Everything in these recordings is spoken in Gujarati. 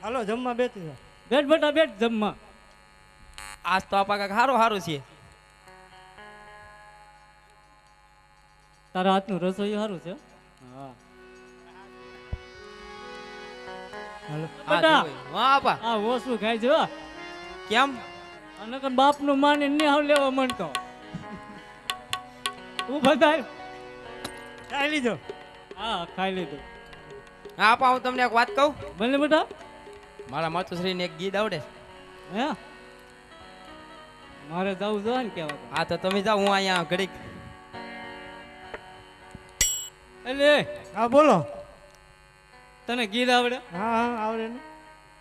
હાલો જમવા બેસી જાઓ. બેટ બેટા બેટ જમવા. આજ તો આપા કાંઈક હારું હારું છે. તારા હાથનું રસોઈ સારું છે. હા હાલો હા બેટા જોઈ. હા આપા આ ઓછું ખાય છે હો. કેમ અને બાપનું માને નિહાવ લેવા માંડતો. તું બધા ખાઈ લીધો. હા ખાઈ લીધું. હા આપા હું તમને એક વાત કહું. બને બેટા મારા માતુશ્રીને એક ગીત આવડે. હે મારે જવું જોઈએ ને કેવા. હા તો તમે જાઓ, હું અહીંયા ઘડીક. એટલે હા બોલો. તને ગીત આવડે હા હા આવડે ને.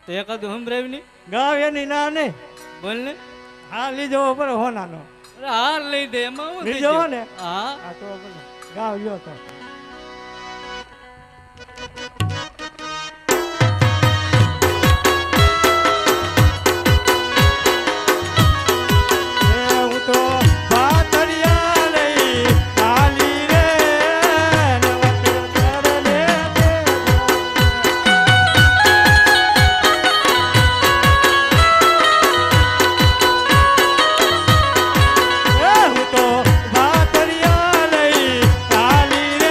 તો એકાદું સંભળાવી નહીં. ગાવ એની ના ને. બોલ ને. હા લીધો પર હોનાનો. અરે હાર લઈ દે એમાં હું થઈ લીધો ગયું? ને. હા હા તો બોલો. ગાવ લ્યો તો. એ હું તો ભાતરિયા લઈ આલી રે નવતર ચરણે હું તો ભાતરિયા લઈ આલી રે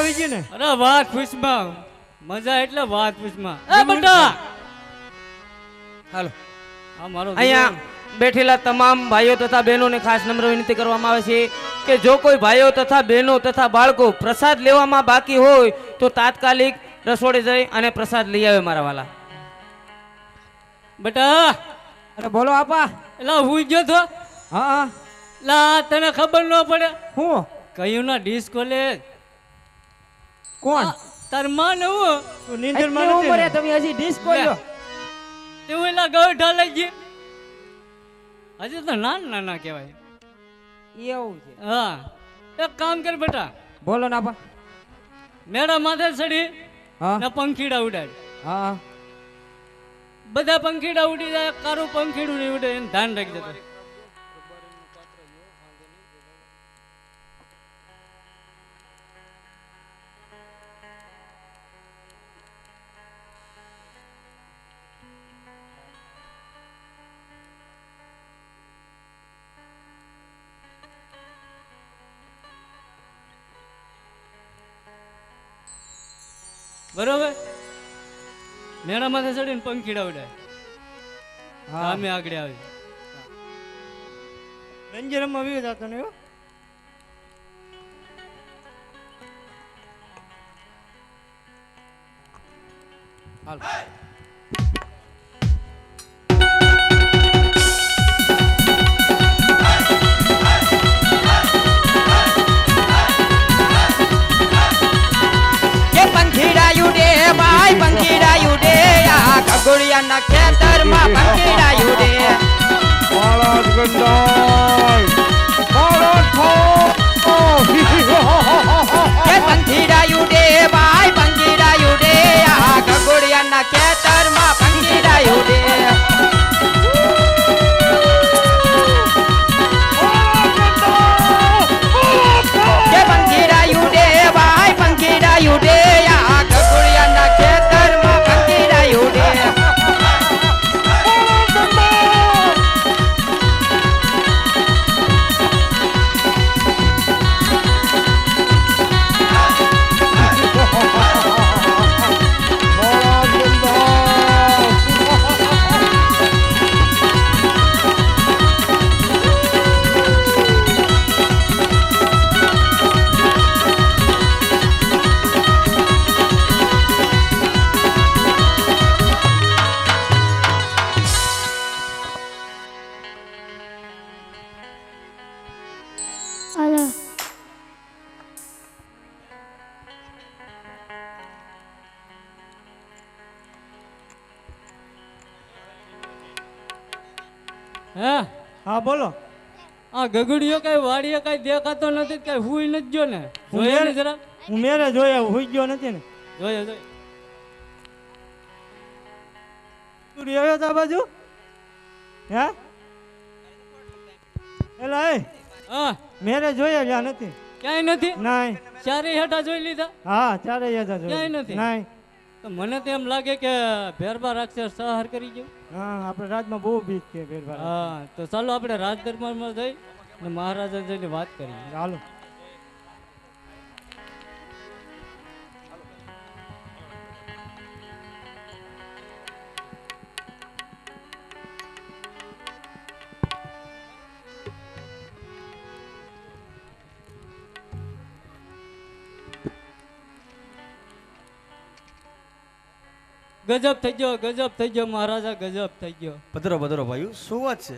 આવી ગઈ ને અરે વાત પૂછમાં મજા એટલે વાત પૂછમાં એ બેટા હાલો આ મારો અહીંયા બેઠેલા તમામ ભાઈઓ તથા બહેનોને ખાસ નમ્ર વિનંતી કરવામાં આવે છે કે જો કોઈ ભાઈઓ તથા બહેનો તથા બાળકો પ્રસાદ લેવામાં બાકી હોય તો તાત્કાલિક રસોડે જઈ અને પ્રસાદ લઈ આવે મારા વાલા. બેટા અરે બોલો આપા. એલા હું ગયો તો હા હા લા તને ખબર ન પડે હું કયું ના ડિસ્ક કોલેજ કોણ તાર માં ને હું તું નીંદર માં આટલી નથી ઉંમરે ને? તમે હજી ડિસ્ક બોલ્યો? તે હું એલા ગઢા લઈ ગઈ હજી તો નાના કહેવાય. એવું છે. હા એક કામ કર બેટા બોલો ને આપા. મેળા માથે ચડી હા ને પંખીડા ઉડાડ હા બધા પંખીડા ઉડી જાય કારું પંખીડું નહીં ઉડે એને ધ્યાન રાખજે તો. બરોબર મેળા માથે ચડીને પંખીડા ઉડાય હા અમે આગળ આવી રંજી રમવા આવી જતો ને હો. હાલો કે પંખીડા ઉડે ભાઈ પંખીડા ઉડે આ ખગોળિયાના ખેતરમાં પંખીડા ઉડે મહારાજ ગંડાય મહારાજ કે પંખીડા ઉડે ભાઈ પંખીડા ઉડે આ ખગોળિયાના ખેતરમાં પંખીડા ઉડે કે પંખીડા ઉડે ભાઈ પંખીડા ઉડે આ ખગોળિયાના ખેતરમાં પંખીડા ઉડે હે હા બોલો આ ગગડીયો કઈ વાડીએ કઈ દેખાતો નથી કઈ હુઈ નથી જો ને જોયે ને જરા હું મેરે જોયા હુઈ ગયો નથી ને જોયે જોયે તું રહ્યો તા બાજુ હે એલા એ હા મેરે જોયા જ્યાં નથી ક્યાંય નથી નાય ચારે હેઠા જોઈ લીધા હા ચારે યાદ ક્યાંય નથી. નાય તો મને તો એમ લાગે કે ભેરબા રાક્ષસ સહાર કરી ગયો. હા આપણે રાજમાં બહુ બીક છે ફેરફાર હા તો ચાલો આપણે રાજ દરબારમાં જઈ અને મહારાજા જઈને વાત કરીએ. હાલો ગજબ થઈ ગયો મહારાજા ગજબ થઈ ગયો. પધરો પધરો ભાઈ શું વાત છે?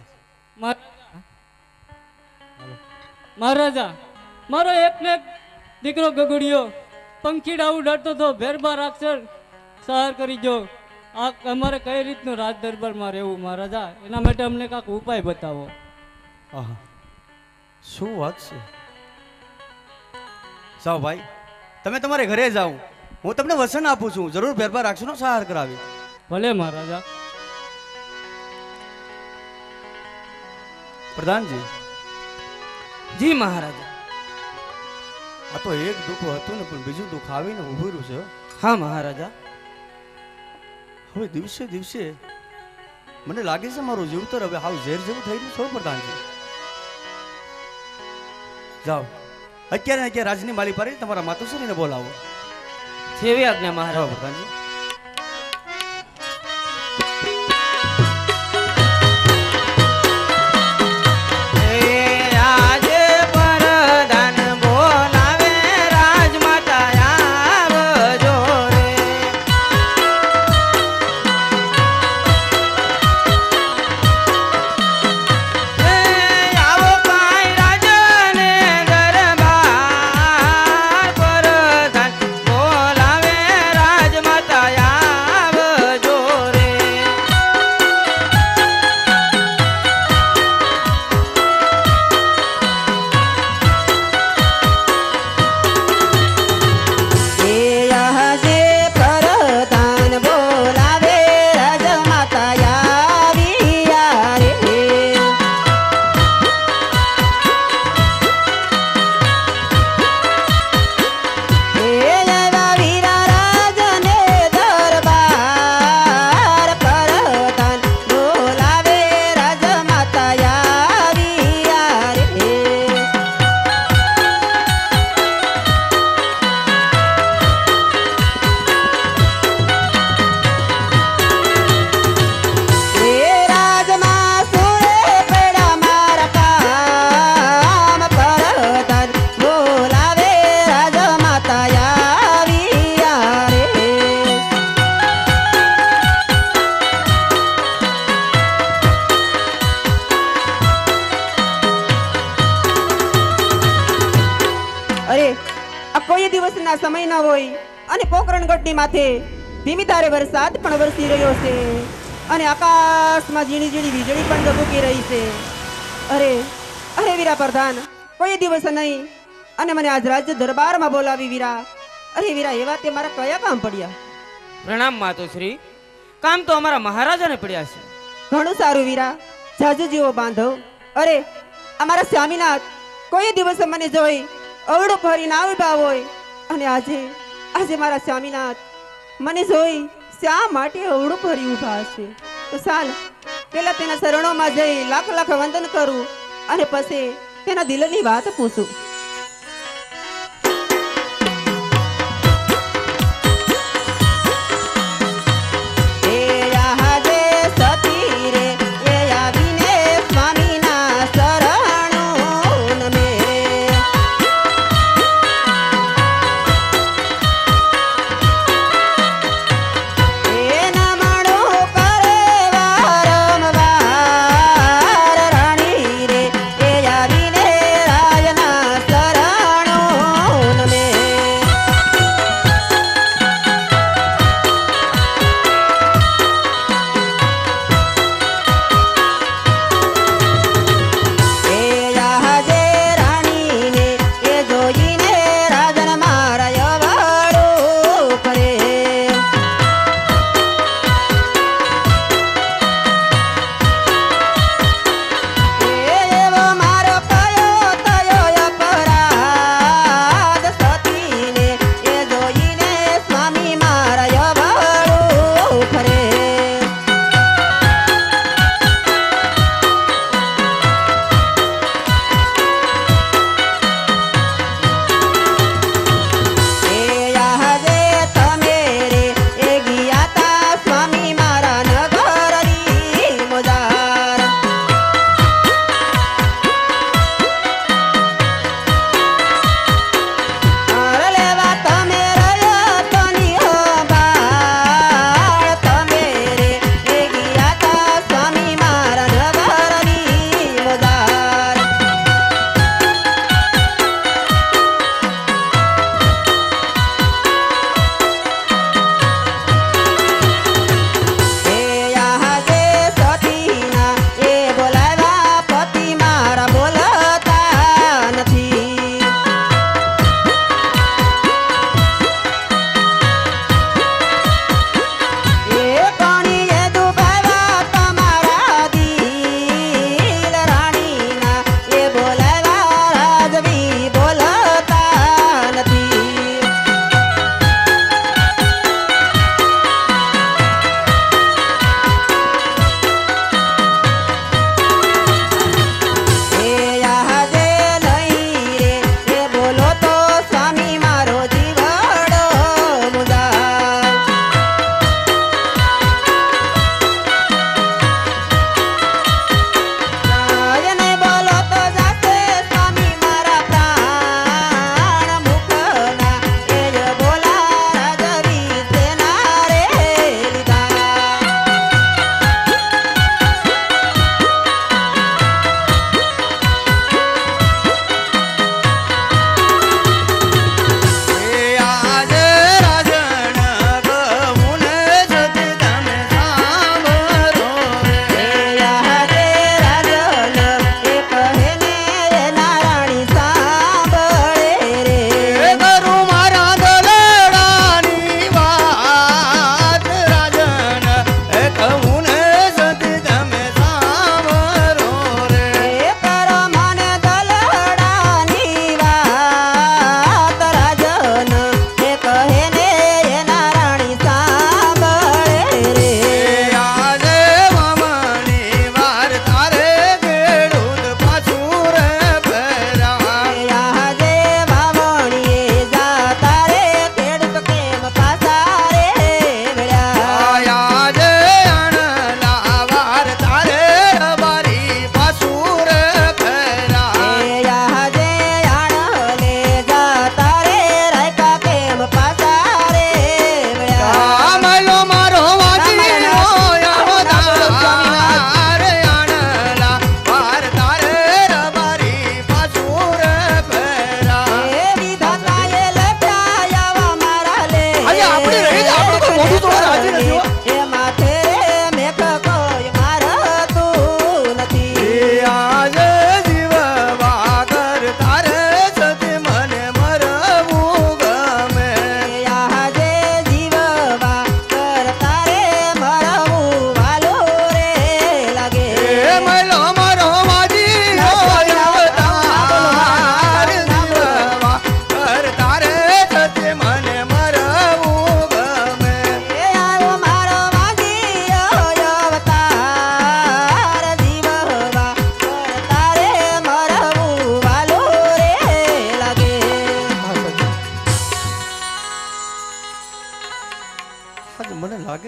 મહારાજા મારો એકને એક દીકરો ગગડ્યો પંખીડા ઉડાડતો તો ભેરબા રાક્ષસ સહાર કરી ગયો. આ અમારે કઈ રીતનું રાજ દરબારમાં રહેવું મહારાજા, એના માટે અમને કાંઈક ઉપાય બતાવો. આહા શું વાત છે? જાઓ ભાઈ તમે તમારે ઘરે જાઓ, હું તમને વચન આપું છું જરૂર ભેરબા રાક્ષસનો સહાર કરાવી. ભલે મહારાજા. પ્રધાનજી જી મહારાજા. આ તો એક દુઃખ હતું ને પણ બીજું દુઃખ આવીને ઉભું રહ્યું છે. હા મહારાજા. હવે દિવસે દિવસે મને લાગે છે મારું જીવતર હવે હાવ ઝેર જેવું થઈ રહ્યું છે પ્રધાનજી. જાઓ અત્યારે ને અત્યારે રાજની માલી પારી તમારા માતુશ્રીને બોલાવો. જેવી આજ્ઞા મહારાજ. જાઓ પ્રધાનજી. આજે પરધાન બોલાવે રાજમાતા આવજો રે. આવો કાંઈ રાજને દરબાર પરધાન બોલાવે રાજમાતા આવજો રે. આજે પરધાન બોલાવે રાજમાતા આવ્યા રે. એવા વીરા રાજને દરબાર પરધાન બોલાવે રાજમાતા આવ્યા રે. એ રાજમાં સુરે પેડા મારા કામ પરધાન બોલાવે રાજમાતા આવ્યા રે. અરે આ કોઈ દિવસના સમય ન હોય અને પોકરણગઢની માથે ધીમી ધારે વરસાદ પણ વરસી રહ્યો છે અને આકાશમાં ઝીણી ઝીણી વીજળી પણ ઝબૂકી રહી છે. અરે અરે વીરા પ્રધાન, કોઈ દિવસ નહીં અને મને આજ રાજ્ય દરબારમાં બોલાવી વીરા. અરે વીરા, એવા તે મારા કયા કામ પડ્યા? પ્રણામ માતુશ્રી. કામ તો અમારા મહારાજાને પડ્યા છે. ઘણું સારું વીરા, જાજુ જીવો બાંધવ. અરે અમારા સ્વામીનાથ કોઈ દિવસ મને જોઈ અવળું ફરી ના ઉભા હોય અને આજે આજે મારા સ્વામીનાથ મને જોઈ શા માટે અવળું ફરી ઊભા હશે? તો ચાલ પેલા તેના શરણોમાં જઈ લાખ લાખ વંદન કરું અને પછી તેના દિલની વાત પૂછું. એ આજે સતી રે એ આવીને સ્વામીના શરણોન મેં. એ નમણો કરે વારંવાર રાણી રે એ આવીને રાજના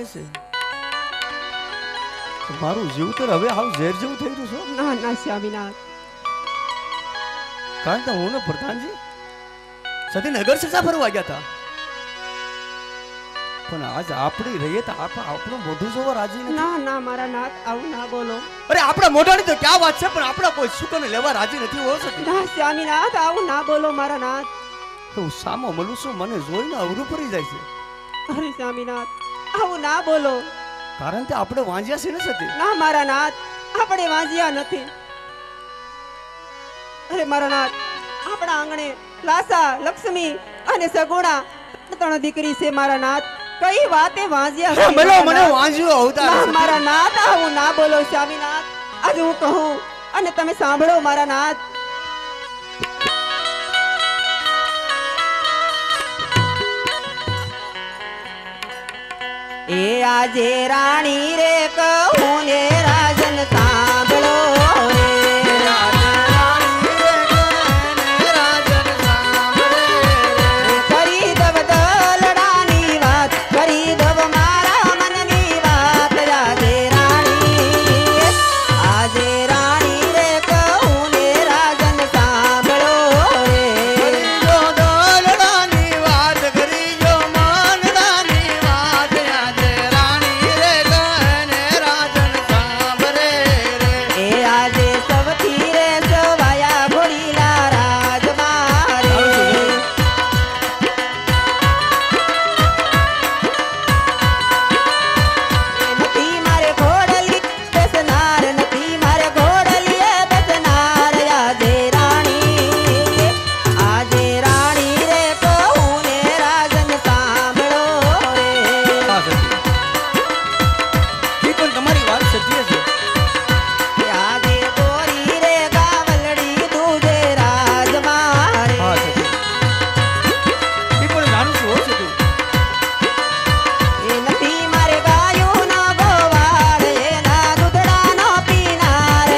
લાગે છે તો મારું જીવતર હવે હાવ ઝેર જેવું થઈ રહ્યું છે. ના ના સ્વામીનાથ, કારણ કે હું ને પ્રધાનજી સતી નગર સજા ફરવા ગયા હતા, પણ આજ આપણી રહીએ તો આપણું મોઢું જોવા રાજી નથી. ના ના મારા નાથ, આવું ના બોલો. અરે આપણા મોઢાની તો ક્યાં વાત છે, પણ આપણા કોઈ સુકને લેવા રાજી નથી હો સતી. ના સ્વામીનાથ, આવું ના બોલો મારા નાથ. હું સામો મળું છું, મને જોઈને અવરું પડી જાય છે, અરે સ્વામીનાથ, આવું ના બોલો. કારણ કે આપણે વાંજ્યા છે ને સતી. ના મારા નાથ, આપણે વાંજ્યા નથી. અરે મારા નાથ, આપણા આંગણે લાસા, લક્ષ્મી અને સગુણા ત્રણ દીકરી છે મારા નાથ. કઈ વાતે વાંજ્યા છે મને મારા મને નાથ? વાંજ્યો અવતાર ના સતી. મારા નાથ, આવું ના બોલો સ્વામીનાથ. આજે હું કહું અને તમે સાંભળો મારા નાથ. એ આજે રાણી રે કહું ને રાજન સાંભળો રે. કરી દવ દલડાની વાત, કરી દવ મારા મનની વાત. આજે રાણી રે કહું ને રાજન સાંભળો રે. કરીજો દોલડાની વાત, કરીજો માનડાની વાત, આજે રાણી રે ગણે રાજન સાંભળે રે. એ આજે સૌથી રે સવાયા ઘોડીલા રાજમાં રે. નથી મારે ઘોડલી બેસનાર, નથી મારે ઘોડલીએ બેસનાર. આજે રાણી રે કહું ને રાજન સાંભળો રે. હા સતી, ઈ પણ તમારી વાત સત્ય છે. આજે ગોરી રે ગાવલડી દૂધે રાજમાં રે. હા સતી, ઈ પણ જાણું છું હો સતી. એ નથી મારે ગાયોનો ગોવાળ, એના દૂધડાનો પીનાર.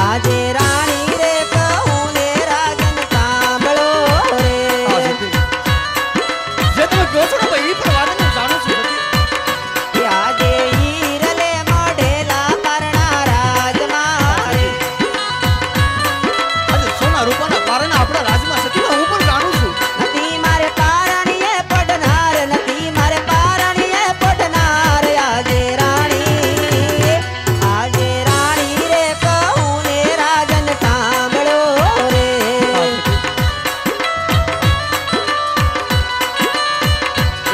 આજે રાણી રે કહું ને રાજન સાંભળો રે. હા સતી, જે તમે કહો છો ને ભાઈ, ઈ પણ વાત હું જાણું છું સતી. એ આજે હીરલે મોઢેલા પરણા રાજમાં રે. આજે સોના રૂપાના પારણા આપણા રાજમાં સતી, હું પણ જાણું છું. નથી મારે પારણીએ પડનાર, નથી મારે પારણીએ પડનાર. આજે રાણી રે કહું ને રાજન સાંભળો રે. હા સતી,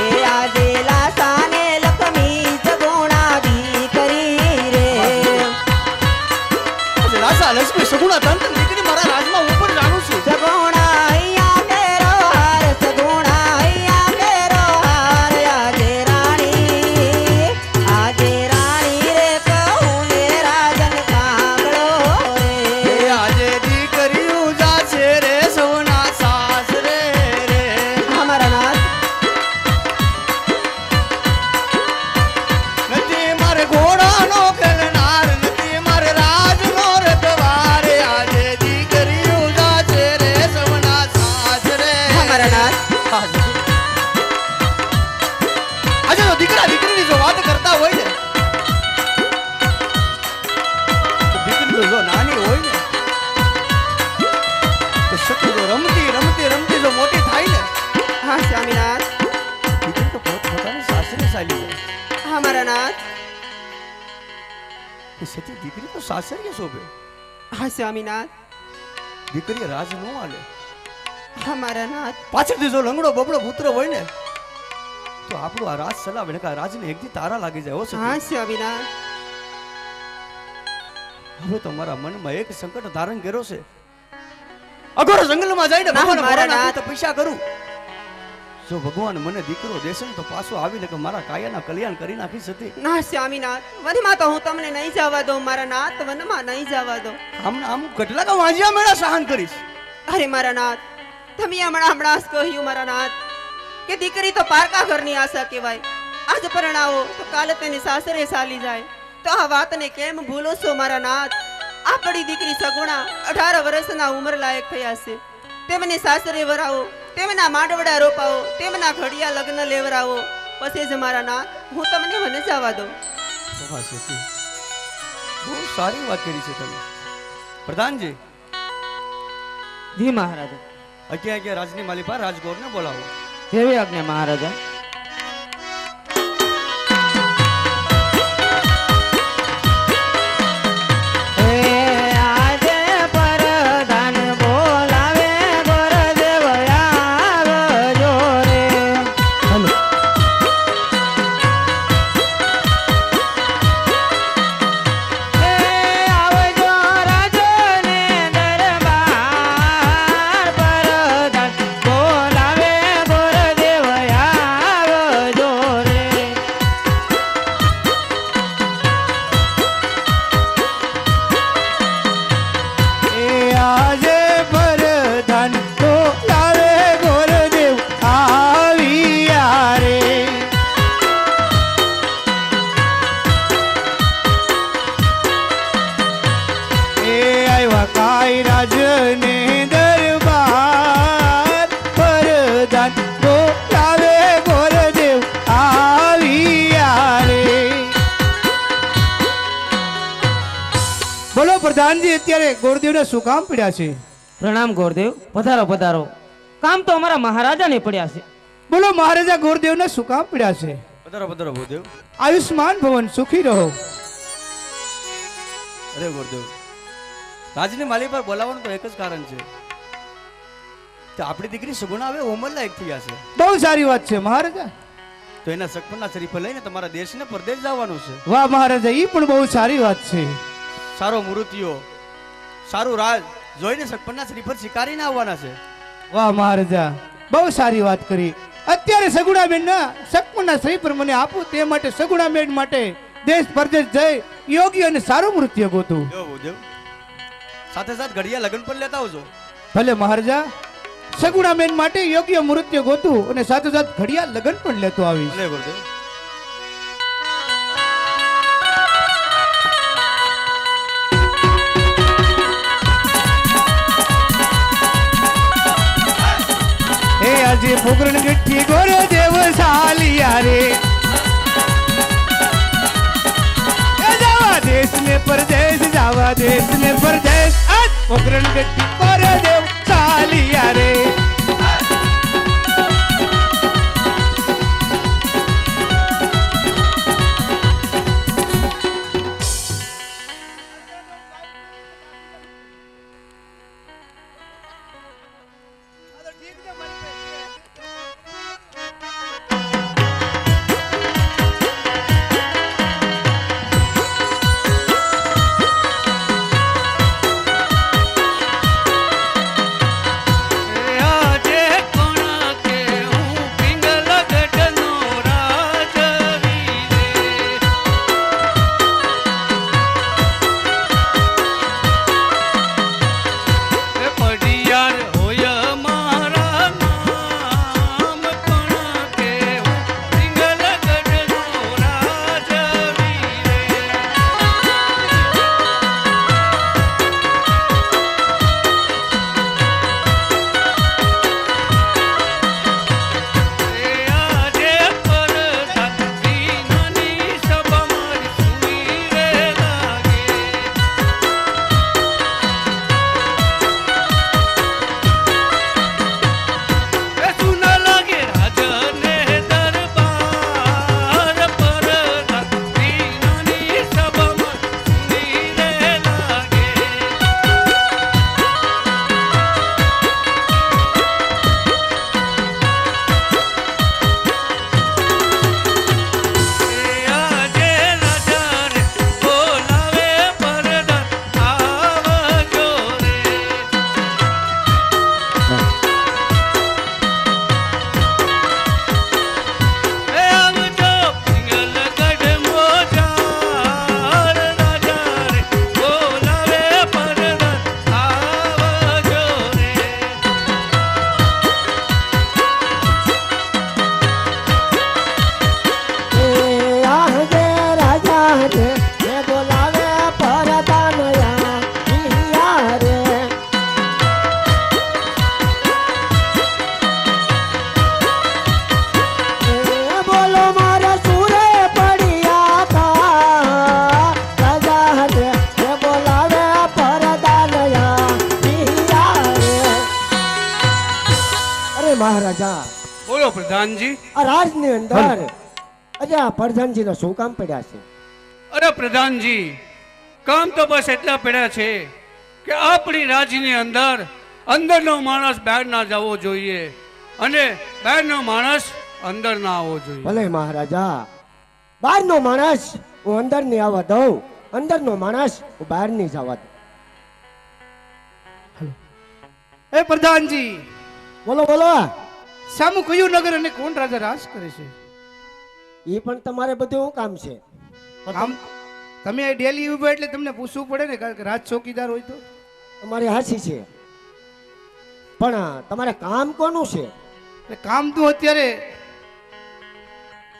એ આજે લાસાને લક્ષ્મી સગુણા દીકરી રે. આજે લાસા લક્ષ્મી સગુણા તંત્ર દીકરી મારા રાજમાં હું પણ જાણું છું. સગુણા અહીંયા કેરો હાર, સગુણા અહીંયા કેરો હાર. આજે રાણી રે કહું ને રાજન સાંભળો રે. એ આજે દીકરીઓ જાશે રે સૌના સાસરે રે. અમારા નાથ, નથી મારે ઘોડાનો ખેલનાર, નથી મારે રાજનો રખવાર. આજે દીકરીઓ જાશે રે સૌના સાસરે. અમારા નાથ, હા સતી. આજે તો દીકરા દીકરીની જો વાત કરતા હોય ને, તો દીકરીઓ જો નાની હોય ને, તો સતી જો રમતી રમતી રમતી જો મોટી થાય ને, હા સ્વામીનાથ, દીકરી તો પોતાની સાસરે ચાલી જાય. અમારા નાથ, એ સતી દીકરી તો સાસરીએ શોભે, હા સ્વામીનાથ, દીકરીએ રાજ ન આલે. અમારા નાથ. પાછળથી જો લંગડો બબડો પુત્ર હોય ને, તો આપણું આ રાજ ચલાવે ને, આ રાજને એકદી તારા લાગી જાય હો સતી. હા સ્વામીનાથ, હવે તો મારા મનમાં એક સંકટ ધારણ કર્યો છે. અઘોર જંગલમાં જઈને ના, ભગવાન મારા ભોળાનાથની નાથ. તપસ્યા કરું. જો ભગવાન મને દીકરો દેશે ને, તો પાછો આવીને કે મારા કાયાના કલ્યાણ કરી નાખી સતી. ના સ્વામીનાથ, વનમાં તો હું તમને નહીં જવા દઉં. મારા નાથ, વનમાં નહીં જવા દઉં. આમ કેટલા કા વાંજિયા મેળા સહન કરીશ. અરે મારા નાથ, તમે હમણાં જ કહ્યું મારા નાથ કે દીકરી તો પારકા ઘરની આશા કહેવાય. આજ પરણાવો તો કાલે તેની સાસરે ચાલી જાય. તો આ વાતને કેમ ભૂલો છો મારા નાથ? આપણી દીકરી સગુણા 18 વર્ષના ઉંમર લાયક થયા છે. તેમને સાસરે વરાવો, તેમના માંડવડા રોપાવો, તેમના ઘડિયા લગ્ન લેવરાવો પછી જ મારા નાથ હું તમને મને જવા દઉં. વાહ સતી, બહુ સારી વાત કરી છે તમે. પ્રધાનજી, જી મહારાજા. અત્યારે રાજની માલિપા રાજગોરને બોલાવો. જેવી આજ્ઞા મહારાજા. પ્રધાનજી અત્યારે ગોરદેવને શું કામ પડ્યા છે? પ્રણામ ગોરદેવ, પધારો પધારો. કામ તો અમારા મહારાજાને પડ્યા છે. બોલો મહારાજા ગોરદેવને શું કામ પડ્યા છે? પધારો પધારો ભૂદેવ. આયુષ્માન ભવન, સુખી રહો. અરે ગુરુદેવ, રાજની માલી પર બોલાવવાનું તો એક જ કારણ છે કે આપણી દીકરી સગુણા હવે ઉંમરલાયક થઈ ગયા છે. બહુ સારી વાત છે મહારાજા. તો એના સગપણના શરીફે લઈને તમારા દેશને પરદેશ જવાનું છે. વાહ મહારાજા, ઈ પણ બહુ સારી વાત છે. સારો મૂર્તિઓ, સારું રાજ જોઈને સગપણના શરીફે શિકારીને આવવાના છે. વાહ મહારાજા, બહુ સારી વાત કરી. અત્યારે સગુણાબેન ના સગપણના શ્રીફળ મને આપો, તે માટે સગુણાબેન માટે દેશ પરદેશ જઈ યોગ્ય અને સારું મૃત્યુ ગોતું. જો ભૂદેવ, સાથે સાથે ઘડિયા લગ્ન પણ લેતા આવજો. ભલે મહારાજા, સગુણાબેન માટે યોગ્ય મૃત્યુ ગોતું અને સાથે સાથે ઘડિયા લગ્ન પણ લેતો આવીશ. ભલે ગુરુદેવ. હે આજે ફુગરણ ગઠ્ઠી ગોરો દેવ સાલિયા રે, એ જાવા દેશ ને પરદેશ, જાવા દેશ ને પરદેશ. આજ ફુગરણ ગઠ્ઠી ગોરો દેવ સાલિયા રે. મહારાજા, બોલો પ્રધાનજી. આ રાજની અંદર આજે આ પ્રધાનજીને શું કામ પડ્યા છે? અરે પ્રધાનજી, કામ તો બસ એટલા પડ્યા છે કે આપણી રાજની અંદર અંદરનો માણસ બહાર ના જવો જોઈએ અને બહારનો માણસ અંદર ના આવવો જોઈએ. ભલે મહારાજા, બહારનો માણસ હું અંદર નહીં આવવા દઉં, અંદરનો માણસ હું બહાર નહીં જવા દઉં. એ પ્રધાનજી, બોલો બોલો. સામું કયું નગર અને કોણ રાજા રાજ કરે છે? એ પણ તમારે બધું શું કામ છે? આમ તમે ડેલી ઉભા એટલે તમને પૂછવું પડે ને, કારણ કે રાજ ચોકીદાર હોય તો. તમારી હાસી છે, પણ તમારે કામ કોનું છે? એટલે કામ તો અત્યારે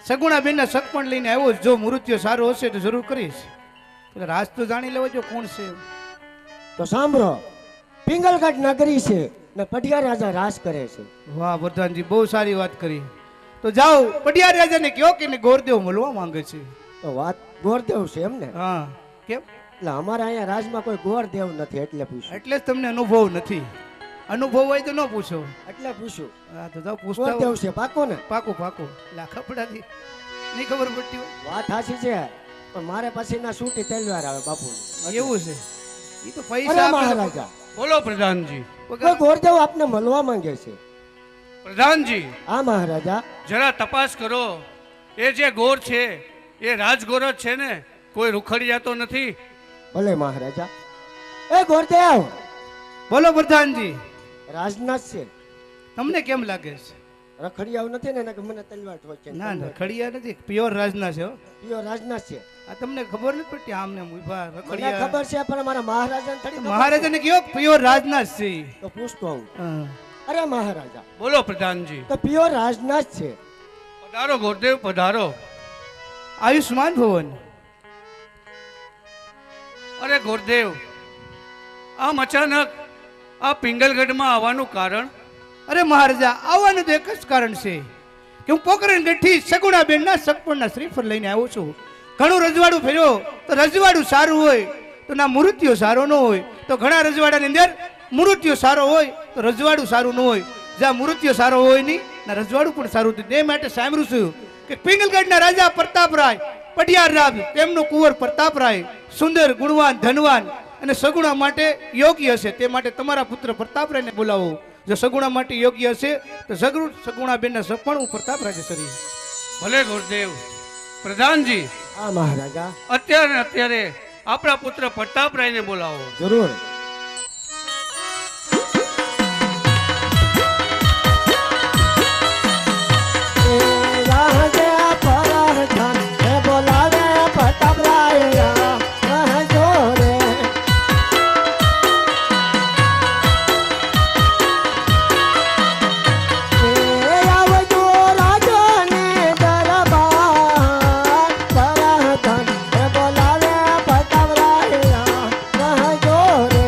સગુણાબેનના સગપણ લઈને આવ્યો છું. જો મૃત્યુ સારો હશે તો જરૂર કરીશ. એટલે રાજ તો જાણી લેવો જો કોણ છે. તો સાંભળો, પિંગલગઢ નગરી છે ને પઢિયાર રાજા રાજ કરે છે. વાહ પ્રધાનજી, બહુ સારી વાત કરી. તો જાઓ પઢિયાર રાજાને કહો કે ગોરદેવ મળવા માંગે છે. તો વાત ગોરદેવ છે એમ ને? હા. કેમ? એટલે અમારા અહીંયા રાજમાં કોઈ ગોરદેવ નથી એટલે પૂછ્યું. એટલે જ તમને અનુભવ નથી. અનુભવ હોય તો ન પૂછો. એટલે પૂછ્યું. હા તો જાઓ પૂછતા ગોરદેવ આવો. છે પાકો ને? પાકું પાકું. લાખા પડાથી નહીં ખબર પડતી હોય. વાત હાસી છે, પણ મારે પછીના સૂટી તલવાર આવે બાપુ. એવું છે. એ તો અરે પૈસા આપે તો મહારાજા, બોલો પ્રધાનજી. કોઈ ગોરદેવ આપને મળવા માંગે છે. પ્રધાનજી, હા મહારાજા. જરા તપાસ કરો. એ જે ગોર છે એ રાજગોર જ છે ને, કોઈ રૂખડિયા તો નથી? ભલે મહારાજા. એ ગોરદેવ બોલો પ્રધાનજી, રાજનાથ છે, તમને કેમ લાગે છે? રખડિયાઓ નથી ને એને કે મને તલવાર ઠોકે. ના ના, ખડિયા નથી, પ્યોર રાજના છે હો. પ્યોર રાજનાથ છે. આ તમને ખબર નથી પડતી આમને ઉભા મને રખડિયા. ખબર છે, પણ મારા મહારાજાને થોડી ખબર છે. મહારાજાને કયો પ્યોર રાજનાથ છે ઈ. તો પૂછતો હું. હા. અરે મહારાજા, બોલો પ્રધાનજી. તો પ્યોર રાજનાથ છે. પધારો ગોરદેવ, પધારો. આયુષ્માન ભવન. અરે ગોરદેવ, આમ અચાનક આ પિંગલગઢમાં આવવાનું કારણ? અરે મહારાજા, આવવાનું તો એક જ કારણ છે કે હું પોકરણ ગઢથી સગુણાબેનના સગપણના શ્રીફળ લઈને આવ્યો છું. ઘણું રજવાડું ફેર્યો તો રજવાડું સારું હોય તો ના મૃત્યુ સારો ન હોય, તો ઘણા રજવાડાની અંદર મૃત્યુ સારો હોય તો રજવાડું સારું ન હોય. જ્યાં મૃત્યુ સારો હોય નહીં ના રજવાડું પણ સારું હતું. તે માટે સાંભળ્યું છું કે પિંગલગઢના રાજા પ્રતાપરાય પઢિયાર રાજ, તેમનો કુંવર પ્રતાપરાય સુંદર, ગુણવાન, ધનવાન અને સગુણા માટે યોગ્ય હશે. તે માટે તમારા પુત્ર પ્રતાપરાયને બોલાવો. જો સગુણા માટે યોગ્ય હશે તો સગુણાબેનના સપણ હું પ્રતાપરાય સરી. ભલે ગોરદેવ. પ્રધાનજી, હા મહારાજા. અત્યારે આપણા પુત્ર પ્રતાપરાયને બોલાવો. જરૂર. એ રાહે પરધાન હે બોલાવે પ્રતાપરાય રહજો રે. એ આવજો રાજને દરબાર પરધાન હે બોલાવે પ્રતાપરાય રહજો રે.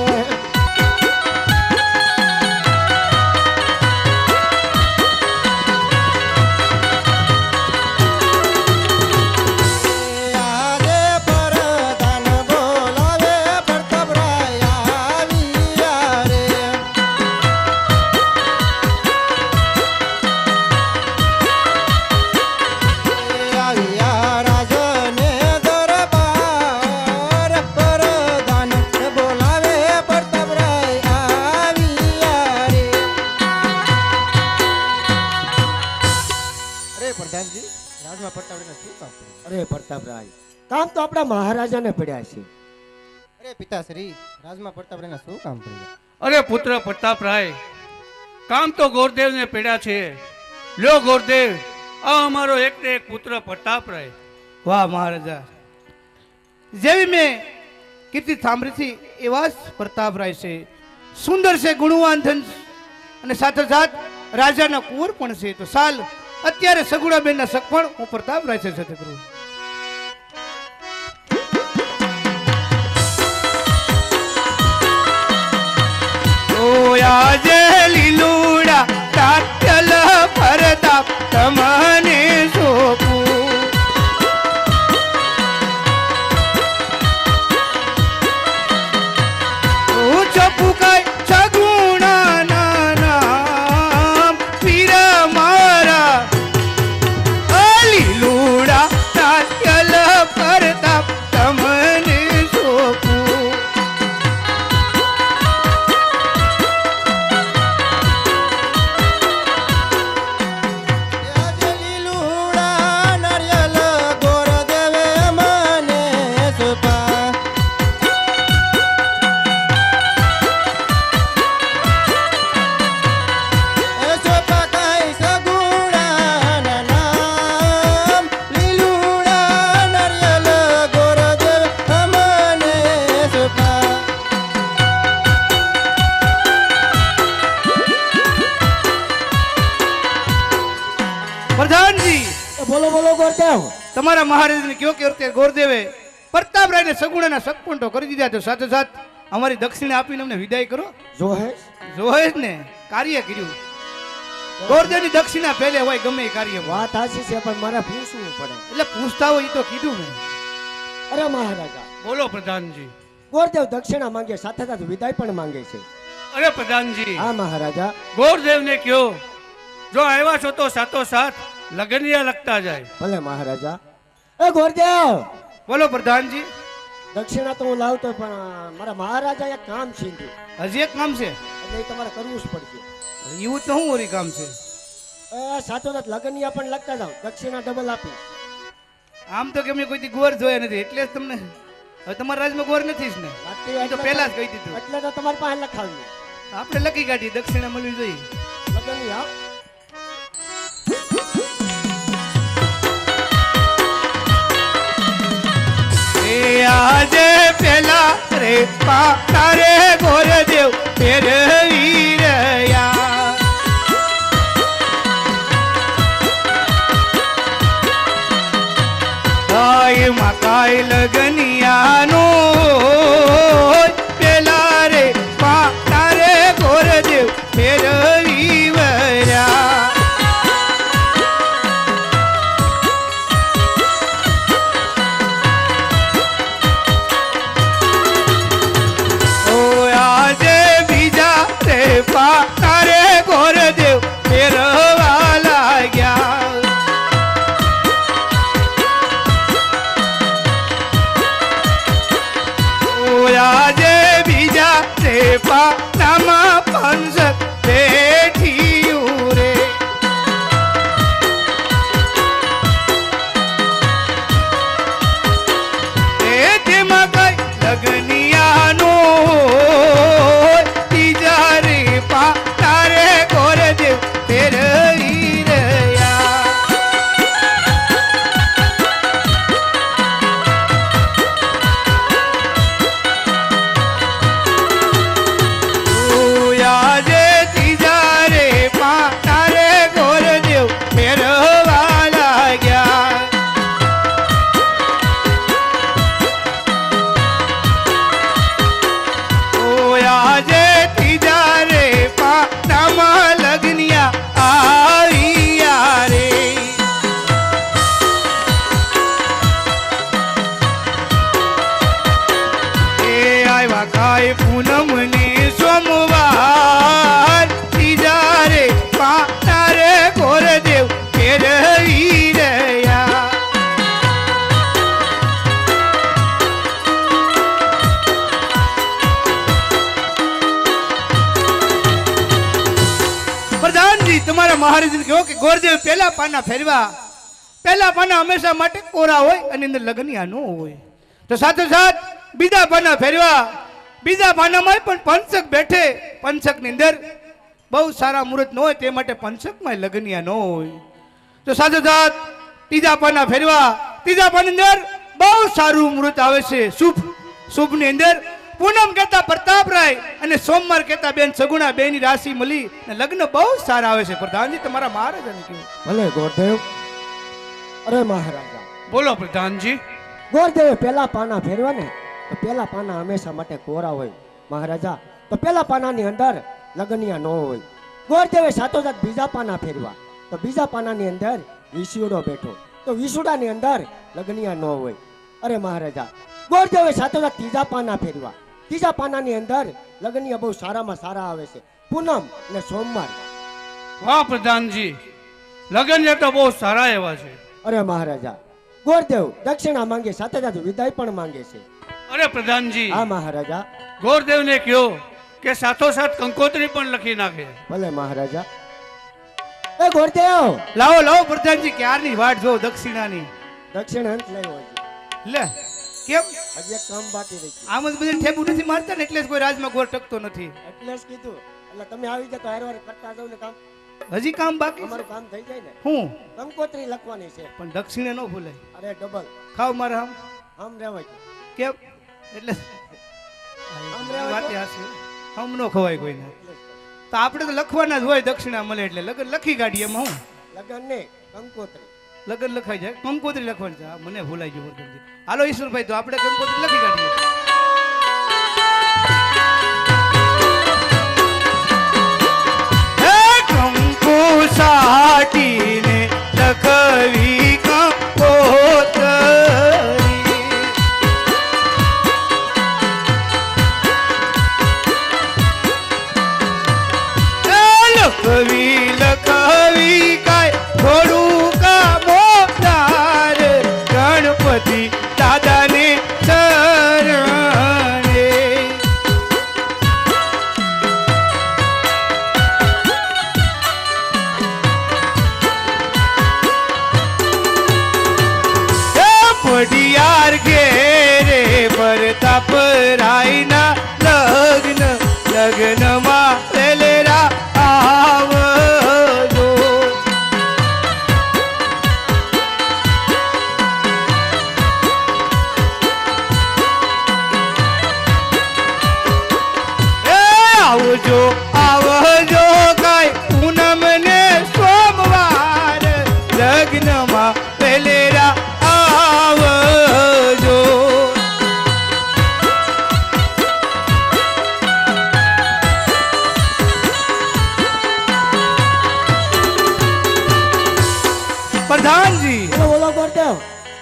આજે પરધાન બોલાવે પ્રતાપરાય આવ્યા રે. આવ્યા રાજને દરબાર પરધાન બોલાવે પ્રતાપરાય આવ્યા રે. અરે પ્રધાનજી, રાજમાં પ્રતાપરાયને શું કામ પડ્યું? અરે પ્રતાપરાય, કામ તો આપણા મહારાજાને પડ્યા છે. અરે પિતાશ્રી, રાજમાં પ્રતાપરાયને શું કામ પડ્યું? અરે પુત્ર પ્રતાપરાય, કામ તો ગોરદેવને પડ્યા છે. લ્યો ગોરદેવ, આ અમારો એક ને એક પુત્ર પ્રતાપરાય. વાહ મહારાજા, જેવી મેં કીર્તિ સાંભળી એવા જ પ્રતાપરાય છે. સુંદર છે, ગુણવાન, ધન અને સાથોસાથ રાજાના કુંવર પણ છે. તો સાલ અત્યારે સગુણાબેનના સગપણ હું પ્રતાપરાય છે સાથે કરું. ઓ આજે લીલુડા તાત્યલ પ્રતાપ તમને સોંપું. ચપુકાય સગુણા નામ પીર ગોરદેવ તમારા મહારાજને કયો કે વખતે ગોરદેવે પ્રતાપરાયને સગુણાના સગપુંટો કરી દીધા તો સાથોસાથ અમારી દક્ષિણા આપીને અમને વિદાય કરો. જોહેશ જોહે જ ને કાર્ય કર્યું. ગોરદેવની દક્ષિણા પહેલે હોય ગમે એ કાર્યમાં. વાત સાચી છે પણ મારે પૂછવું પડે. એટલે પૂછતા હોય એ તો કીધું મેં. અરે મહારાજા બોલો પ્રધાનજી. ગોરદેવ દક્ષિણા માંગે સાથે સાથે વિદાય પણ માંગે છે. અરે પ્રધાનજી, હા મહારાજા ગોરદેવને કયો જો આવ્યા છો તો સાથોસાથ લગનિયા લગતા જાય. ભલે મહારાજા. એ ગોરદેવ બોલો પ્રધાનજી. દક્ષિણા તો હું લાવતો પણ મારા મહારાજા એક કામ છીંધ્યું હજી એક કામ છે. એટલે એ તમારે કરવું જ પડશે. એવું તો શું ઓરી કામ છે? સાથોસાથ લગનિયા પણ લગતા જાવ, દક્ષિણા ડબલ આપી. આમ તો કે અમે કોઈ દી ગોર જોયા નથી એટલે જ તમને. હવે તમારા રાજમાં ગોર નથી જ ને. એ તો પહેલા જ કહી દીધું. એટલે તો તમારી પાસે લખાવ્યું. આપણે લખી કાઢી દક્ષિણા મળવી જોઈએ. લગનિયા આજે પેલા રે તારે ગોરદેવ ફેરવી રહ્યા. કાય મકાઈ લગનિયાનો પેલા રે તારે ગોરદેવ ફેરવી રહ્યા. તારે ગોરદેવ ફેરવા લાગ્યા. આજે બીજા તે પાનામાં પંસત બેઠી રે. તેમાં કઈ લગનિયાનો તારે ગોરદેવ ફેરવી રહ્યા. આજે ત્રીજા રે તારે ગોરદેવ ફેરવા લાગ્યા. આજે ત્રીજા રે પાનામાં લગનિયા આવ્યા રે. એ આવ્યા કાય પૂનમ ને સોમવાર ત્રીજા રે પાના રે ગોરદેવ ફેરવી રહ્યા. પ્રધાનજી તમારા મહારાજને કહો કે ગોરદેવ પહેલા પાના ફેરવા. પહેલા પાના હંમેશા માટે કોરા હોય અને અંદર લગનિયા ન હોય. તો સાથોસાથ બીજા પાના ફેરવા. બીજા પાનામાં પણ પંચક બેઠે. પંચકની અંદર બહુ સારા મુહૂર્ત ન હોય તે માટે પંચકમાં લગનિયા ન હોય. તો સાથોસાથ ત્રીજા પાના ફેરવા. ત્રીજા પાની અંદર બહુ સારું મુહૂર્ત આવે છે. શુભની અંદર પૂનમ કહેતા પ્રતાપરાય અને સોમવાર કહેતા બેન સગુણા બેની રાશિ મળી ને લગ્ન બહુ સારા આવે છે. પ્રધાનજી તમારા મહારાજાને કહ્યું. ભલે ગોરદેવ. અરે મહારાજા બોલો પ્રધાનજી. ગોરદેવે પેલા પાના ફેરવા ને તો પેલા પાના હંમેશા માટે કોરા હોય મહારાજા. તો પેલા પાનાની અંદર લગનિયા ન હોય. ગોરદેવે સાથોસાથ બીજા પાના ફેરવા તો બીજા પાનાની અંદર વિસુડો બેઠો તો વિસુડાની અંદર લગનિયા ન હોય. અરે મહારાજા ગોરદેવે સાથોસાથ ત્રીજા પાના ફેરવા. ત્રીજા પાનાની અંદર લગનિયા બહુ સારામાં સારા આવે છે. પૂનમ અને સોમવાર. વાહ પ્રધાનજી, લગન તો બહુ સારા એવા છે. અરે મહારાજા ગોરદેવ દક્ષિણા માંગે સાથે સાથે વિદાય પણ માંગે છે. અરે પ્રધાનજી, હા મહારાજા. ગોરદેવને કહ્યો કે સાથોસાથ કંકોત્રી પણ લખી નાખે. ભલે મહારાજા. એ ગોરદેવ લાવો લાવો પ્રધાનજી, ક્યારની વાટ જો દક્ષિણાની. દક્ષિણ અંત લેવો લે કેમ હજી એક કામ બાકી રહી ગયું. આમ જ બધે ઠેબુ નથી મારતા ને એટલે જ કોઈ રાજમાં ગોર ટકતો નથી. એટલે જ કીધું. એટલે તમે આવી જતો હારવાર કરતા જાવ ને કામ. હજી કામ બાકી છે. અમારું કામ થઈ જાય ને. હું કંકોત્રી લખવાની છે. પણ દક્ષિણે ન ભૂલાય. અરે ડબલ ખાવ મારે આમ રહેવાય છે. કેમ એટલે આમ રહેવાય વાતે છે. હાચી. આમ ન ખવાય કોઈને. તો આપણે તો લખવાના જ હોય દક્ષિણા મળે એટલે લગન લખી કાઢીએ એમાં હું. લગન ને કંકોત્રી લગન લખાઈ જાય કંકોત્રી લખવાની છે. હા, મને ભૂલાઈ ગયું વરદાનજી. હાલો ઈશ્વરભાઈ, તો આપણે કંકોત્રી લખી કાઢીએ. હે કંકુ સાટીને લખવી કંકોત્રી, લખવી લખવી કાય થોડું કા મોટાર ગણપતિ દાદાને ચરણે. હે પડિયાર ઘેરે પરતાપ રાયના લગ્ન, લગ્નમાં પેલેરા આવજો. એ આવજો આવજો કાય પૂનમ ને સોમવાર, લગ્નમાં પેલેરા આવજો. પ્રધાનજી, બોલો બોલો ગોરદેવ.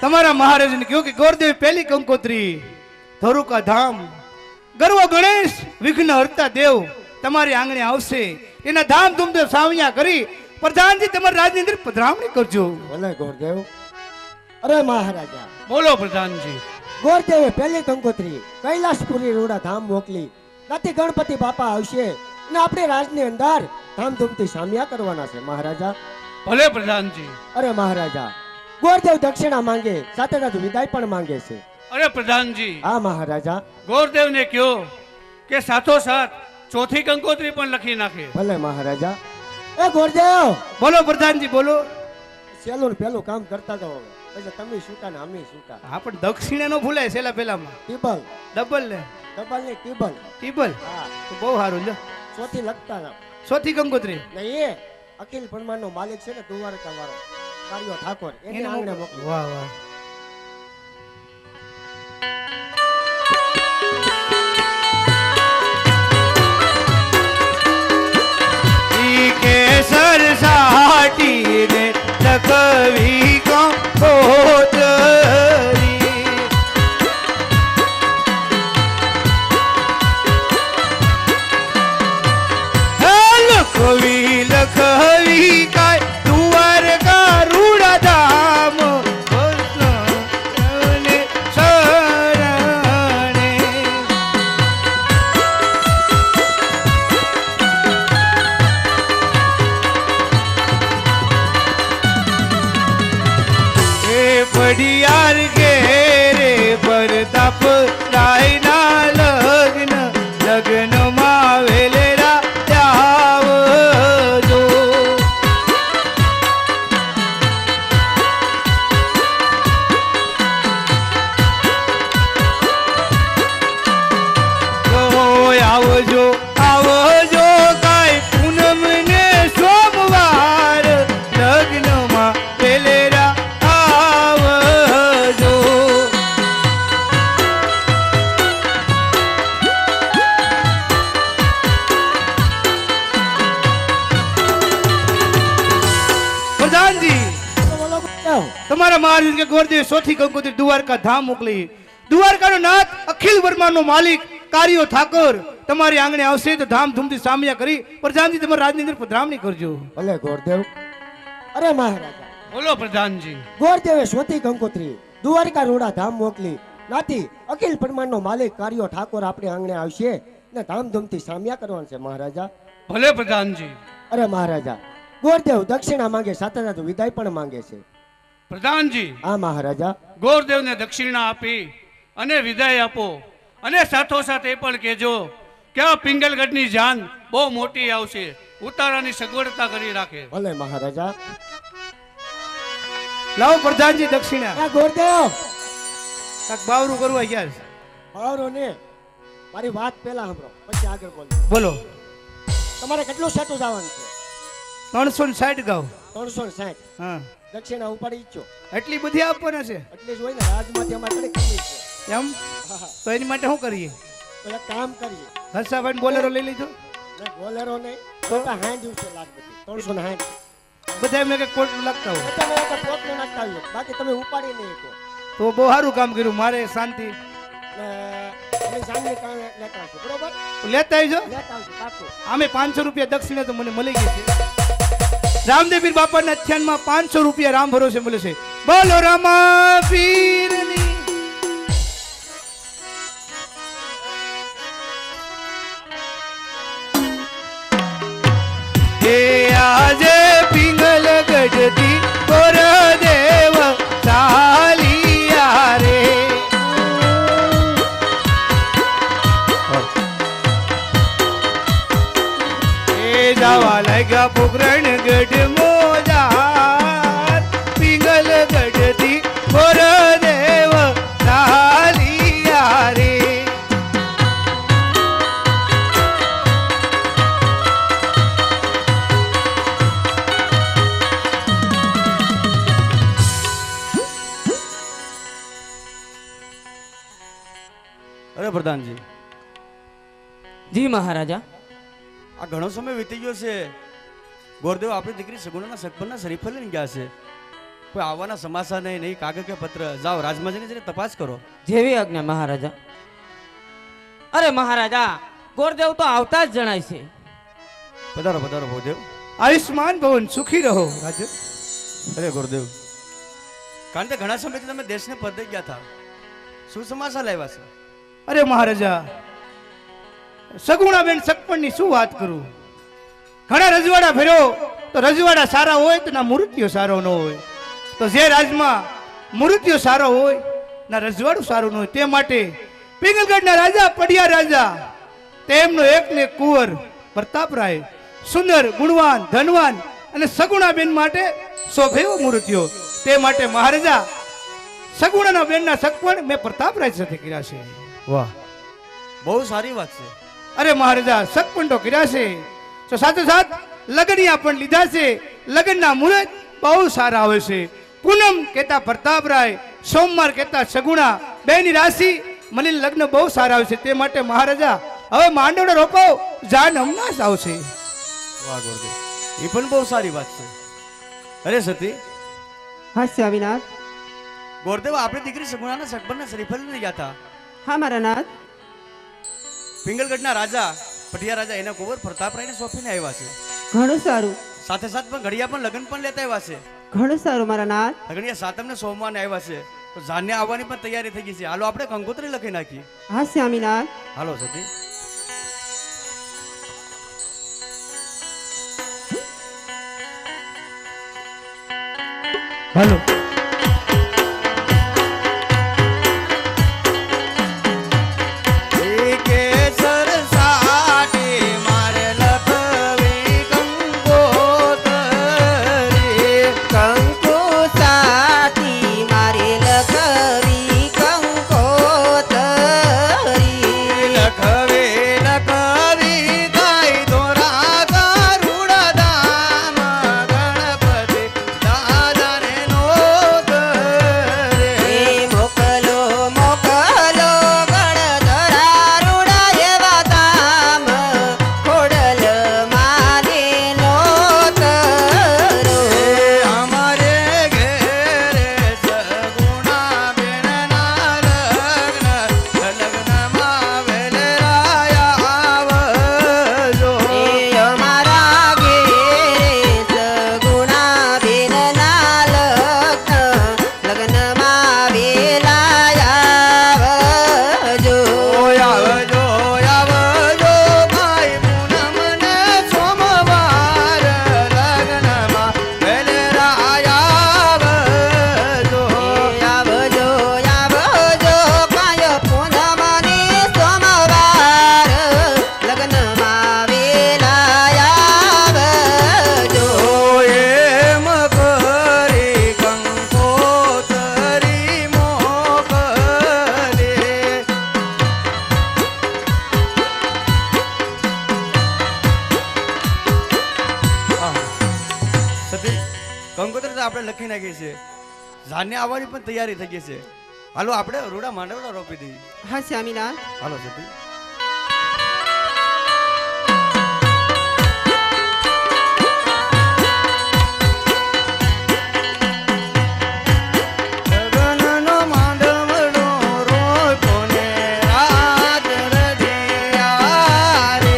તમારા મહારાજને કહ્યું કે ગોરદેવ પહેલી કંકોત્રી ધોરુકા ધામ ગર્વ ગણેશ વિઘ્ન હરતા દેવ તમારી આંગણે આવશે, એના ધામધૂમથી સાવયા કરી પ્રધાનજી તમારા રાજની અંદર પધરામણી કરજો. ભલે ગોરદેવ. અરે મહારાજા, બોલો પ્રધાનજી. ગોરદેવે પહેલી કંકોત્રી કૈલાસપુરી રોડા ધામ મોકલી. ત્યાંથી ગણપતિ બાપા આવશે અને આપણે રાજની અંદર ધામધૂમથી સામિયા કરવાના છે મહારાજા. ભલે પ્રધાનજી. અરે મહારાજા, ગોરદેવ દક્ષિણા માંગે, સાથે સાથે વિદાય પણ માંગે છે. અરે પ્રધાનજી, હા મહારાજા. ગોરદેવને કહો કે સાથોસાથ ચોથી કંકોત્રી પણ લખી નાખે. ભલે મહારાજા. એ ગોરદેવ, બોલો પ્રધાનજી બોલો. સેલું ને પેલું કામ કરતા જાઓ હવે. પછી તમે છૂટા ને અમે છૂટા. હા, પણ દક્ષિણા નો ભૂલાય છેલ્લા પેલામાં ટીબલ ડબલ ને ડબલ ને ટીબલ. ટીબલ. હા, તો બહુ સારું લ્યો. ચોથી લખતા જાઓ. ચોથી કંકોત્રી નહીં, એ અખિલ બ્રહ્માંડનો માલિક છે ને દ્વારકા વાળો કાર્યો ઠાકોર, એને એને આંગણે મોકલો. મોકલી. વાહ વાહ. ઈ કેસર સાટીને લખવી કંકોત્રી, લખવી લખવી કાય દ્વારકા રૂડા ધામ કૃષ્ણને શરણે. એ પડિયાર ઘેરે પરતાપ રાયના લગ્ન, લગ્નમાં વેલેરા આવજો. આવજો આવજો કાય પૂનમ ને સોમવાર, લગ્નમાં પેલેરા આવજો. પ્રધાનજી, બોલો ગોરદેવ. તમારા મહારાજ કે ગોરદેવ ચોથી કંકોત્રી દ્વારકા ધામ મોકલી. દ્વારકાનો નાથ અખિલ વર્માનો માલિક કાર્યો ઠાકોર તમારી આંગણે આવશે તો ધામધૂમથી સામિયા કરી પ્રધાનજી તમારા રાજની અંદર પધરામણી કરજો. ભલે ગોરદેવ. અરે મહારાજા, બોલો પ્રધાનજી. ગોરદેવે સ્વતી કંકોત્રી દ્વારકા રોડા ધામ મોકલી. નાથી અખિલ બ્રહ્માંડનો માલિક કાર્યો ઠાકોર આપણે આંગણે આવશે ને ધામધૂમથી સામિયા કરવાનું છે મહારાજા. ભલે પ્રધાનજી. અરે મહારાજા, ગોરદેવ દક્ષિણા માંગે, સાથે સાથે વિદાય પણ માંગે છે. પ્રધાનજી, હા મહારાજા. ગોરદેવને દક્ષિણા આપી અને વિદાય આપો, અને સાથોસાથ એ પણ કહેજો કે આ પિંગલગઢની જાન બહુ મોટી આવશે, ઉતારાની સગવડતા કરી રાખે. ભલે મહારાજા. લાવો પ્રધાનજી દક્ષિણા. આ ગોરદેવ કાક બાવરું કરવા ગયા છે. બાવરો ને મારી વાત પહેલા સાંભળો, પછી આગળ બોલો. બોલો. તમારે કેટલું સેટું જવાનું છે? 360 ગાવ. 360. હા. દક્ષિણા ઉપાડી જ છો એટલી બધી આપવાના છે એટલે જ હોય ને રાજમાંથી અમારે થોડી કમી છે એમ હા, હા. તો એની માટે શું કરીએ તો એક કામ કરીએ હર્ષાભાઈ બોલેરો લઈ લીધો ને બોલેરો નહીં તો 60 દિવસે લાગ બધી 360 બધા મેં કંઈક કોટ લાગતા હોય તમે એક પોટનો નાખતા આવ્યો બાકી તમે ઉપાડી નહીં શકો તો બહુ સારું કામ કર્યું મારે શાંતિ ને અમે સાંજે કામે લેતા આવશું બરોબર લેતા આવજો લેતા આવશું પાકું આમે 500 રૂપિયા દક્ષિણા તો મને મળી ગઈ છે રામદેવીર બાપાના ધ્યાનમાં 500 રૂપિયા રામ ભરોસે મળે છે બોલો રામા પીરની હે આજે પિંગલ ગઢથી કોરદેવ ચાલિયા રે જાવા લાગ્યા પોકરણ ગઢ મોજાર પિંગલ ગઢથી કોરદેવ ચાલિયા રે અરે પ્રધાનજી જી મહારાજા આ ઘણો સમય વીતી ગયો છે ગોરદેવ આપણી દીકરી સગુણાના સગપણના શરીફે લઈને ગયા છે કોઈ આવવાના સમાચાર નહીં કાગળ કે પત્ર જાઓ રાજમાં જઈને તપાસ કરો જેવી આજ્ઞા મહારાજા અરે મહારાજા ગોરદેવ તો આવતા જ જણાય છે પધારો પધારો ગોરદેવ આયુષ્માન ભવન સુખી રહો રાજન અરે ગોરદેવ કારણ કે ઘણા સમયથી તમે દેશને પરદે ગયા હતા શું સમાચાર લાવ્યા છે અરે મહારાજા સગુણાબેન સગપણની શું વાત કરું ઘણા રજવાડા ફેર્યો તો રજવાડા સારા હોય તો ના મૃત્યુ સારો ન હોય તો જે રાજમાં મૃત્યુ સારો હોય ના રજવાડું સારું ન હોય તે માટે પિંગલગઢના રાજા પડિયા રાજા તેમનો એકને કુંવર પ્રતાપરાય સુંદર ગુણવાન ધનવાન અને સગુણાબેન માટે શોભેવો મૃત્યુ તે માટે મહારાજા સગુણાના બેનના સગપણ મેં પ્રતાપરાય સાથે કર્યા છે વાહ બહુ સારી વાત છે અરે મહારાજા સગપણ તો કર્યા છે તો સાથોસાથ લગ્નિયા પણ લીધા છે લગ્નના મુહૂર્ત બહુ સારા આવે છે પૂનમ કહેતા પ્રતાપરાય સોમવાર કહેતા સગુણા બેની રાશિ મને લગ્ન બહુ સારા આવે છે તે માટે મહારાજા હવે માંડવનો રોપો જાન હમણાં જ આવશે વાહ ગોરદેવ એ પણ બહુ સારી વાત છે અરે સતી હા સ્વામીનાથ ગોરદેવ આપણી દીકરી સગુણાના સગપણના શરીફે લઈને ગયા હતા હા મારા નાથ પિંગલગઢના રાજા પટિયા રાજા એના કુંવર પ્રતાપરાયને સોંપીને આવ્યા છે ઘણું સારું સાથે સાથ પણ ઘડિયા પણ લગ્ન પણ લેતા આવ્યા છે ઘણું સારું મારા નાથ લગ્નિયા સાતમને સોમવારને આવ્યા છે તો જાનને આવવાની પણ તૈયારી થઈ ગઈ છે હાલો આપણે કંકોત્રી લખી નાખીએ હા સ્વામીનાથ હાલો સતી હાલો કેસર સાટી મારે લખવી કંકોત્રી કંકુ સાથી મારે લખવી કંકોતરી લખવે લખવી ગાય દોરા ગરુડ દામ ગણપતિ દાદાને નો કંકોત્રી તો આપણે લખી નાખી છે, ઝાડને આવવાની પણ તૈયારી થઈ ગઈ છે. હાલો આપણે રૂડા માંડવડા રોપી દઈએ. હા સ્વામિનાથ. હાલો સતી. લગનનો માંડવડો રોપ્યો ને રાત રઢિયા રે.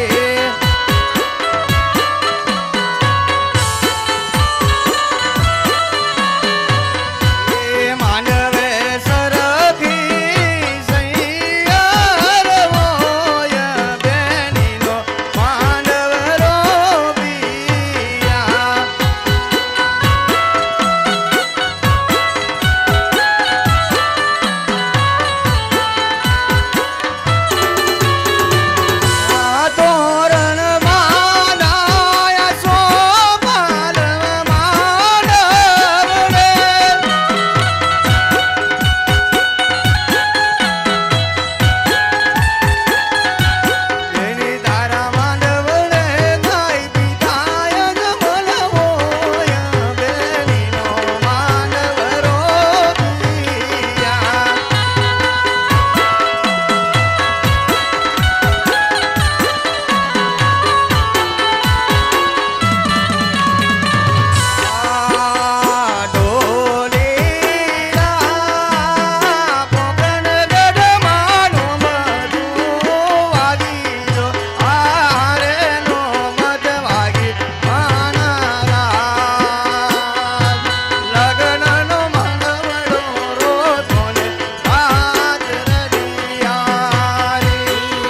એ માંડવે સરખી સૈયાર હોય બેનીનો માંડવ રોપિયા. આ તોરણ બાંધાયા સોપાલ માંડવડે. એની તારા માંડવડે ગાય પિતાય જમલવોય બેનીનો માંડવ રોપિયા. આ ઢોલીલા પોપણ ગઢમાનું બધું વાગી જો. આરેનો મત વાગી માના રાત. લગ્નનો માંડવડો રોપ્યો ને રાત રઢિયા રે.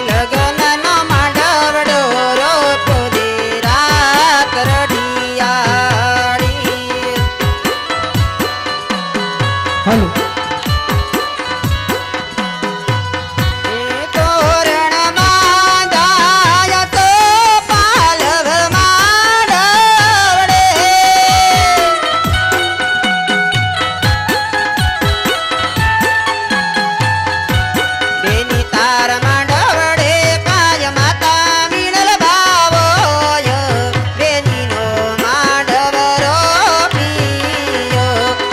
લગનનો માંડવડો રોપ્યો ને રાત રઢિયાળી. હાલો એ તોરણ બાંધાયા તો પાલવ માંડવડે. બેની તાર માંડવડે કાય માતા વીણલ ભાવોય બેનીનો માંડવ રોપિયો.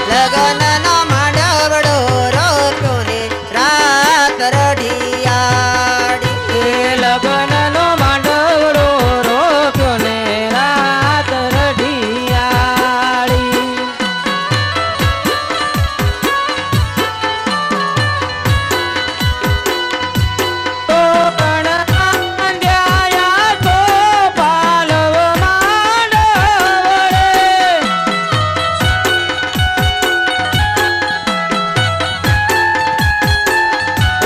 લગનનો માંડવડો રોપ્યો ને રાત રઢિયાળી. એ લગનનો માંડવડો રોપ્યો ને રાત રઢિયાળી. તો પણ આંધ્યાયા તો પાલવ માંડવડે.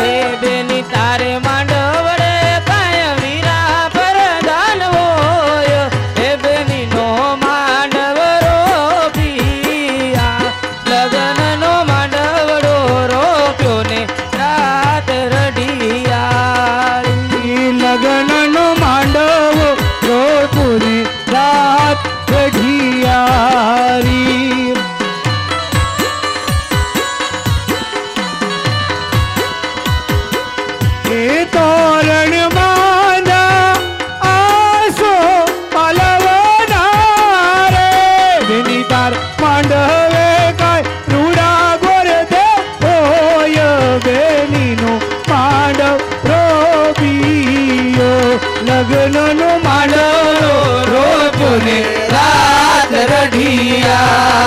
એ બેની તારે માંડવડે કાય વીરા પરદાન હોય. એ બેનીનો માંડવ રોપિયા. લગનનો માંડવડો રોપ્યો ને રાત રઢિયાળી. લગ્નનો માંડવ રોપ્યો ને રાત રઢિયારી. એ તોરણ બાંધા આસો પાલવના રે. બેની તાર માંડવે કાય રૂડા ગોર દે હોય બેનીનો માંડવ રોપિયો. લગ્નનો માંડવ રોપ્યો ને રાત રઢિયાળી.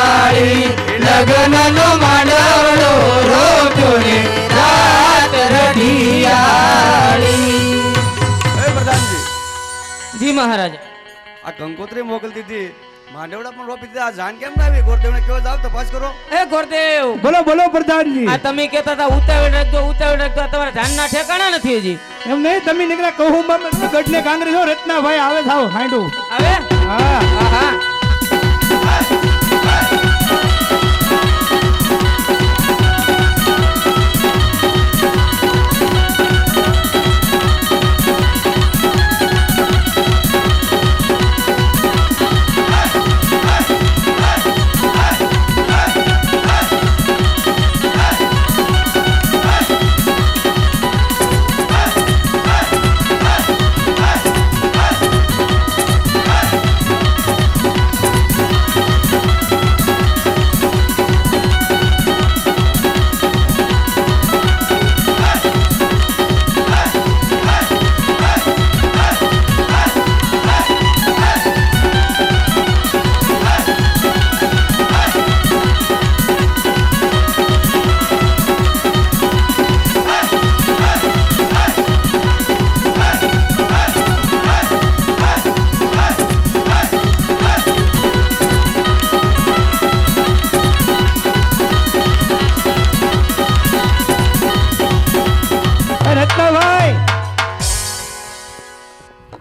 લગ્નનો માંડવડો રોપ્યો ને રાત રઢિયાળી. એ પ્રધાનજી, જી મહારાજ. આ કંકોત્રી મોકલતી હતી, માંડવડા પણ રોપી દીધા. આ જાન કેમ ના આવી? ગોરદેવને કેવો જાવ તપાસ કરો. એ ગોરદેવ, બોલો બોલો પ્રધાનજી. આ તમે કહેતા હતા ઉતાવળ રાખજો ઉતાવળ રાખજો. આ તમારા ધ્યાનના ઠેકાણા નથી હજી. એમ નહીં, તમે નીકળ્યા કહું ગઢને કાંગરે જો રત્નાભાઈ આવે થાવ હાંડું. હવે હા આહા.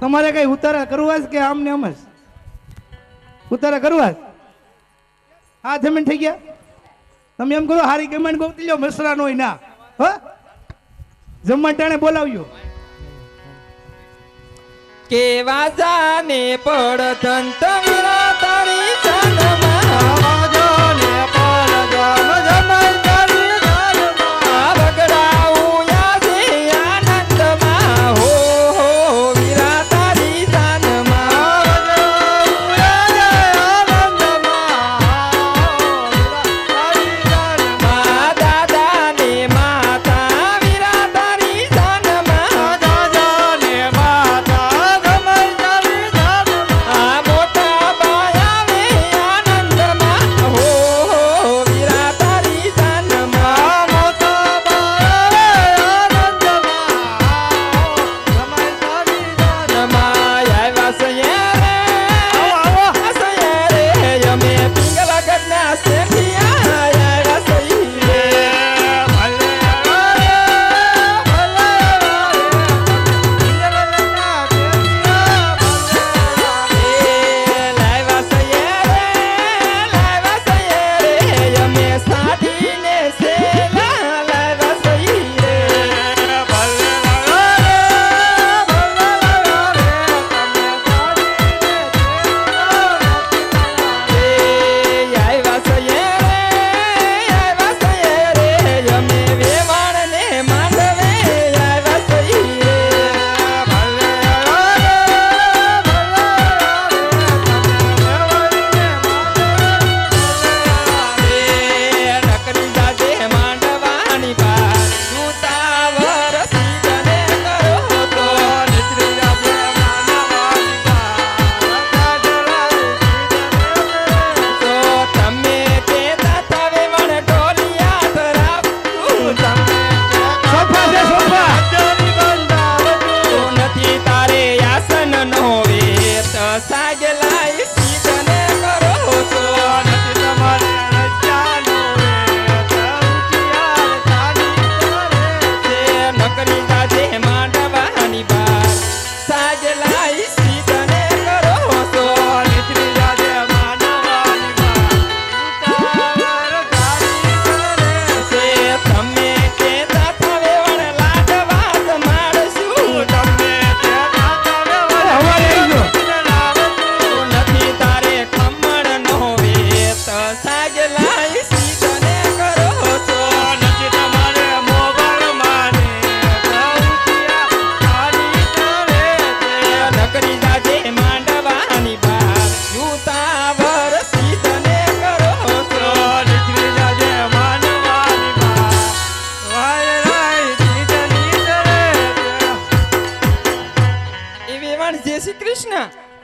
તમારે કઈ ઉતારા કરવા છે કે આમ ને આમ જ ઉતારા કરવા છે? હા જમીન થઈ ગયા. તમે એમ કરો હારી ગમેન્ટ ગોતી લો, મસરા નો ના હો. જમવા ટાણે બોલાવ્યો. કેવા જાને પડતંત વીરા તારી જાનમાં જાને પડગમ જમાઈ તારી જાનમાં બગડાવું યાદે આનંદમાં હો વીરા તારી જાનમાં બગડાવું યાદે આનંદમાં દાદા ને માતા વીરા તારી જાનમાં દાદા ને માતા આ મોટા બાયા વે આનંદમાં હો વીરા તારી જાનમાં મોટા બાયા વે આનંદમાં આવ્યા સૈયે રે અમે પિંગલા ગઢના સેઠિયા આવ્યા સૈયે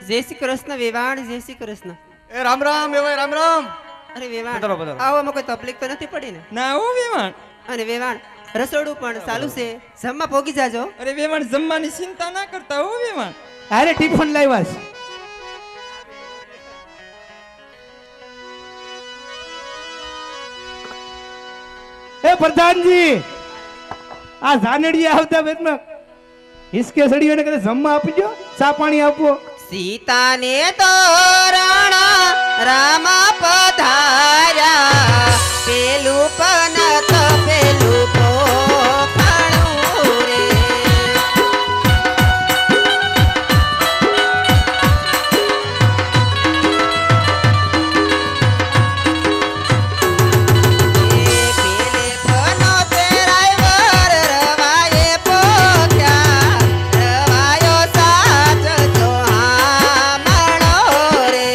જય શ્રી કૃષ્ણ વેવાણ, જય શ્રી કૃષ્ણ. એ રામ રામ વેવાય રામ રામ. અરે વેવાણ, પધારો, પધારો. આવવામાં કોઈ તકલીફ તો નથી પડી ને? ના હો વેવાણ. અને વેવાણ રસોડું પણ ચાલુ છે, જમવા પોગી જાજો. અરે વેવાણ જમવાની ચિંતા ના કરતા હો વેવાણ. અરે ટિફિન લાવ્યા છે. એ પ્રધાનજી, આ ઝાનડીયા આવતા વેદમાં હિસકે સડીઓને કદે જમવા આપજો, ચા પાણી આપો. સીતાને તોરણા રામા પધાર્યા, પેલું પનત પેલું પોખાણું રે. પેલે પનો તેરાય વર રવાયે પોખ્યા, રવાયો સાચ જોહામણો રે.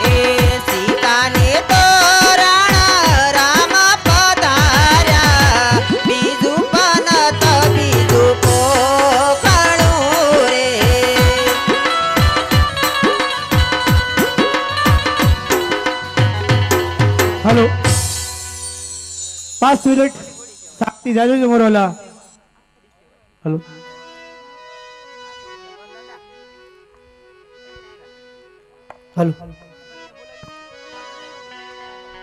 એ સીતાને તોરણ રામ પધાર્યા, બીજું પનત બીજું પોખાણું રે. હલો, 5 મિનિટ સાક્ષી જાજો છો મોરોલા. Hello, hello,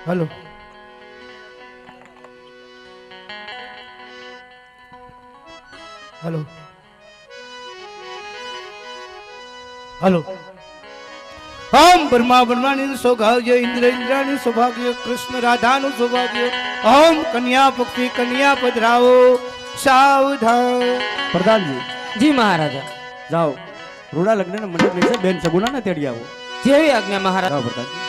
hello. Hello hello Om Brahma Brahmani સૌભાગ્ય ઇન્દ્ર ઇન્દ્રાની સૌભાગ્ય કૃષ્ણ રાધાનું સૌભાગ્ય ઓમ કન્યા પક્ષી કન્યા પધરાવો સાવધાન. પ્રધાનજી જી મહારાજા. જાઓ રૂડા લગ્નના મંડપ લઈ બેન સગુણાને તેડી આવો. જેવી આજ્ઞા મહારાજ. જાઓ પ્રધાનજી.